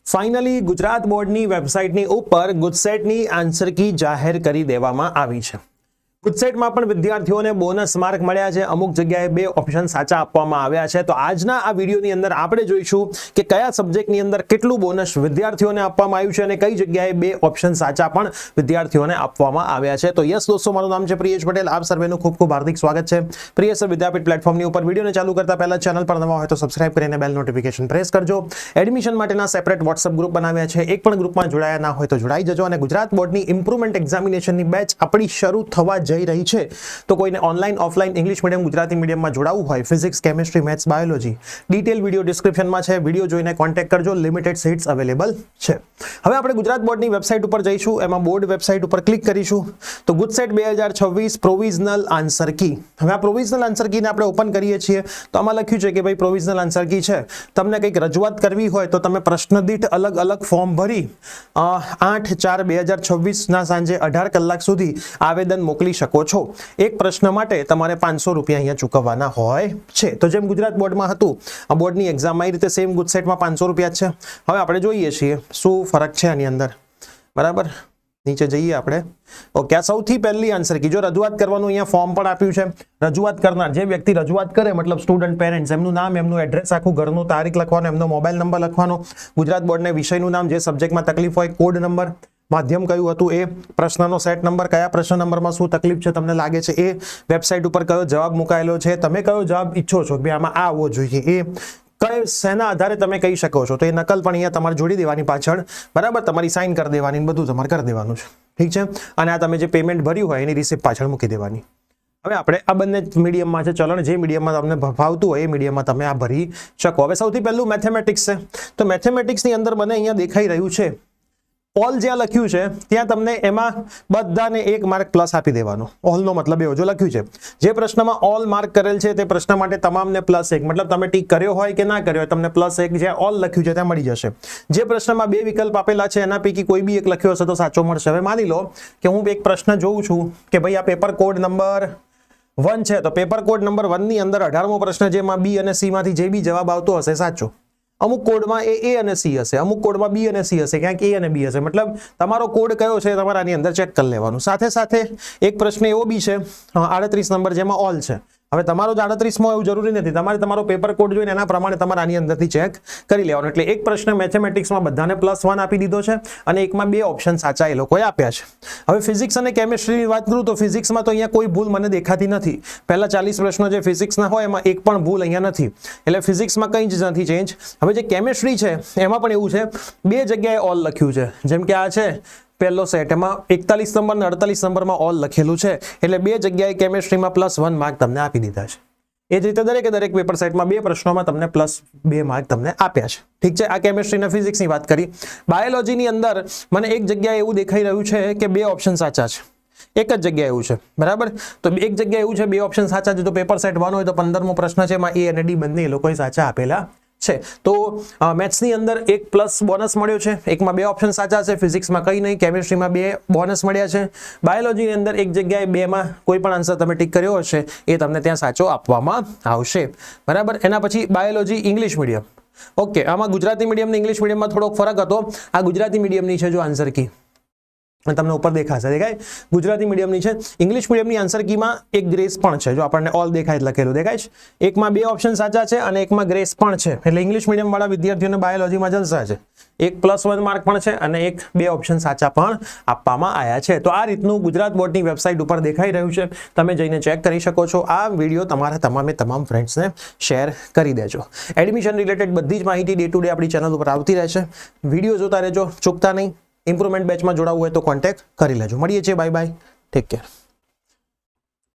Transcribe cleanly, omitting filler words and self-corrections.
Finally Gujarat બોર્ડની વેબસાઇટની ઉપર ગુજસેટની answer key જાહેર કરી દેવામાં આવી છે. ગુજસેટમાં પણ વિદ્યાર્થીઓને બોનસ માર્ક મળ્યા છે. અમુક જગ્યાએ 2 ઓપ્શન સાચા આપવામાં આવ્યા છે. તો આજના આ વિડીયોની અંદર આપણે જોઈશું કે કયા સબ્જેક્ટની અંદર કેટલું બોનસ વિદ્યાર્થીઓને આપવામાં આવ્યું છે અને કઈ જગ્યાએ 2 ઓપ્શન સાચા પણ વિદ્યાર્થીઓને આપવામાં આવ્યા છે. તો યસ દોસ્તો, મારું નામ છે પ્રિયેશ પટેલ. આપ સર્વેનું ખૂબ ખૂબ હાર્દિક સ્વાગત છે પ્રિયેશ વિદ્યાપીઠ પ્લેટફોર્મની ઉપર. વિડીયોને ચાલુ કરતા પહેલા ચેનલ પર નવા હોય તો સબસ્ક્રાઇબ કરીને બેલ નોટિફિકેશન પ્રેસ કરજો. એડમિશન માટેના સેપરેટ વોટ્સએપ ગ્રુપ બનાવ્યા છે. એક પણ ગ્રુપમાં જોડાયા ના હોય તો જોડાઈ જજો. અને ગુજરાત બોર્ડની ઇમ્પ્રુવમેન્ટ એક્ઝામિનેશનની બેચ આપણી શરૂ થવા જઈ રહી છે. તો કોઈને online offline English medium Gujarati મીડિયમમાં જોડાવવું હોય, physics chemistry maths biology, detail video ડિસ્ક્રિપ્શનમાં છે. વિડીયો જોઈને કોન્ટેક્ટ કરજો. લિમિટેડ સીટ્સ અવેલેબલ છે. હવે આપણે ગુજરાત બોર્ડની વેબસાઇટ ઉપર જઈશું. એમાં બોર્ડ વેબસાઇટ ઉપર ક્લિક કરીશું તો ગુજસેટ 2026 પ્રોવિઝનલ આન્સર કી. હવે આ પ્રોવિઝનલ આન્સર કીને આપણે ઓપન કરીએ છીએ તો આમાં લખ્યું છે કે ભાઈ પ્રોવિઝનલ આન્સર કી છે. તમને કંઈક રજૂઆત કરવી હોય તો તમે પ્રશ્ન દીઠ અલગ અલગ ફોર્મ ભરી 8/4/2026 ના સાંજે 18 કલાક સુધી આવેદન મોકલી શકો છો. એક પ્રશ્ન માટે તમારે 500 રૂપિયા અહીંયા ચૂકવવાના હોય છે. તો જેમ ગુજરાત બોર્ડમાં હતું, આ બોર્ડની એક્ઝામમાં એ રીતે સેમ ગુજસેટમાં 500 રૂપિયા છે. હવે આપણે જોઈએ છીએ શું ફરક છે આની અંદર. બરાબર, નીચે જઈએ આપણે. ઓકે, આ સૌથી પહેલી આન્સર કી. જો રજૂઆત કરવાનું અહીંયા ફોર્મ પણ આપ્યું છે. રજૂઆત કરનાર જે વ્યક્તિ રજૂઆત કરે, મતલબ સ્ટુડન્ટ પેરેન્ટ્સ, એમનું નામ, એમનું એડ્રેસ, આખું ઘરનું તારીખ લખવાનું, એમનો મોબાઈલ નંબર લખવાનો, ગુજરાત બોર્ડને વિષયનું નામ, જે સબ્જેક્ટમાં તકલીફ હોય, કોડ નંબર, માધ્યમ કયું હતું એ, પ્રશ્નનો સેટ નંબર, કયા પ્રશ્ન નંબરમાં શું તકલીફ છે તમને લાગે છે એ, વેબસાઇટ ઉપર કયો જવાબ મુકાયેલો છે, તમે કયો જવાબ ઈચ્છો છો કે આમાં આ આવવો જોઈએ એ, કઈ શેના આધારે તમે કહી શકો છો. તો એ નકલ પણ અહીંયા તમારે જોડી દેવાની પાછળ. બરાબર, તમારી સાઇન કરી દેવાની, બધું તમારે કરી દેવાનું છે. ઠીક છે. અને આ તમે જે પેમેન્ટ ભર્યું હોય એની રિસિપ્ટ પાછળ મૂકી દેવાની. હવે આપણે આ બંને મીડિયમમાં છે ચલણ. જે મીડિયમમાં તમને ભાવતું હોય એ મીડિયમમાં તમે આ ભરી શકો. હવે સૌથી પહેલું મેથેમેટિક્સ છે. તો મેથેમેટિક્સની અંદર મને અહીંયા દેખાઈ રહ્યું છે ઓલ જ્યાં લખ્યું છે ત્યાં તમને એમાં બધાને 1 માર્ક પ્લસ આપી દેવાનો. ઓલનો મતલબ એવો જો લખ્યું છે, જે પ્રશ્નમાં ઓલ માર્ક કરેલ છે તે પ્રશ્ન માટે તમામને +1, મતલબ તમે ટીક કર્યો હોય કે ના કર્યો હોય તમને +1 જ્યાં ઓલ લખ્યું છે ત્યાં મળી જશે. જે પ્રશ્નમાં 2 વિકલ્પ આપેલા છે એના પૈકી કોઈ બી એક લખ્યો હશે તો સાચો મળશે. હવે માની લો કે હું એક પ્રશ્ન જોઉં છું કે ભાઈ આ પેપર કોડ નંબર 1 છે, તો પેપર કોડ નંબર 1 ની અંદર 18મો પ્રશ્ન જેમાં B અને C માંથી જે બી જવાબ આવતો હશે સાચો. અમુક કોડમાં A અને C હશે, અમુક કોડમાં B અને C હશે, ક્યાંક A અને B હશે. મતલબ તમારો કોડ કયો છે તમારે આની અંદર ચેક કરી લેવાનું. સાથે સાથે એક પ્રશ્ન એવો બી છે 38 નંબર જેમાં ઓલ છે. હવે તમારો જ 38માં એવું જરૂરી નથી, તમારે તમારો પેપર કોડ જોઈને એના પ્રમાણે તમારે આની અંદરથી ચેક કરી લેવાનું. એટલે એક પ્રશ્ન મેથેમેટિક્સમાં બધાને +1 આપી દીધો છે અને એકમાં 2 ઓપ્શન સાચા એ લોકોએ આપ્યા છે. હવે ફિઝિક્સ અને કેમિસ્ટ્રીની વાત કરું તો ફિઝિક્સમાં તો અહીંયા કોઈ ભૂલ મને દેખાતી નથી. પહેલા 40 પ્રશ્નો જે ફિઝિક્સના હોય એમાં એક પણ ભૂલ અહીંયા નથી. એટલે ફિઝિક્સમાં કંઈ જ નથી ચેન્જ. હવે જે કેમિસ્ટ્રી છે એમાં પણ એવું છે, 2 જગ્યાએ ઓલ લખ્યું છે. જેમ કે આ છે પહેલો સેટ, એમાં 41 નંબર અને 48 નંબરમાં ઓલ લખેલું છે. એટલે 2 જગ્યાએ કેમિસ્ટ્રીમાં +1 માર્ક તમને આપી દીધા છે. એ જ રીતે દરેક પેપર સેટમાં 2 પ્રશ્નોમાં તમને +2 માર્ક તમને આપ્યા છે. ઠીક છે. આ કેમિસ્ટ્રી અને ફિઝિક્સની વાત કરી. બાયોલોજીની અંદર મને એક જગ્યાએ એવું દેખાઈ રહ્યું છે કે 2 ઓપ્શન સાચા છે. એક જ જગ્યાએ એવું છે. બરાબર, તો એક જગ્યાએ એવું છે 2 ઓપ્શન સાચા છે. તો પેપર સેટ 1 હોય તો 15મો પ્રશ્ન છે એમાં A અને D બંને એ લોકોએ સાચા આપેલા છે. તો મેથ્સની અંદર 1 પ્લસ બોનસ મળ્યો છે. એકમાં 2 ઓપ્શન સાચા છે. ફિઝિક્સમાં કંઈ નહીં. કેમિસ્ટ્રીમાં 2 બોનસ મળ્યા છે. બાયોલોજીની અંદર એક જગ્યાએ 2માં કોઈ પણ આન્સર તમે ટીક કર્યો હશે એ તમને ત્યાં સાચો આપવામાં આવશે. બરાબર. એના પછી બાયોલોજી ઇંગ્લિશ મીડિયમ. ઓકે, આમાં ગુજરાતી મીડિયમ ને ઇંગ્લિશ મીડિયમમાં થોડોક ફરક હતો. આ ગુજરાતી મીડિયમની છે જો આન્સર કી, તમને ઉપર દેખાશે, દેખાય ગુજરાતી મીડિયમની છે. ઇંગ્લિશ મીડિયમની આન્સર કીમાં એક ગ્રેસ પણ છે. જો આપણને ઓલ દેખાય લખેલું દેખાય છે. એકમાં 2 ઓપ્શન સાચા છે અને એકમાં ગ્રેસ પણ છે. એટલે ઇંગ્લિશ મીડિયમ વાળા વિદ્યાર્થીઓને બાયોલોજીમાં જલસા છે. એક +1 માર્ક પણ છે અને 2 ઓપ્શન સાચા પણ આપવામાં આવ્યા છે. તો આ રીતનું ગુજરાત બોર્ડની વેબસાઇટ ઉપર દેખાઈ રહ્યું છે. તમે જઈને ચેક કરી શકો છો. આ વિડીયો તમારા તમામ ફ્રેન્ડ્સને શેર કરી દેજો. એડમિશન રિલેટેડ બધી જ માહિતી ડે ટુ ડે આપણી ચેનલ ઉપર આવતી રહેશે. વિડીયો જોતા રહેજો, ચૂકતા નહીં. ઇમ્પ્રુવમેન્ટ બેચમાં જોડાવવું હોય તો કોન્ટેક્ટ કરી લેજો. મળીએ છીએ. Bye bye, take care.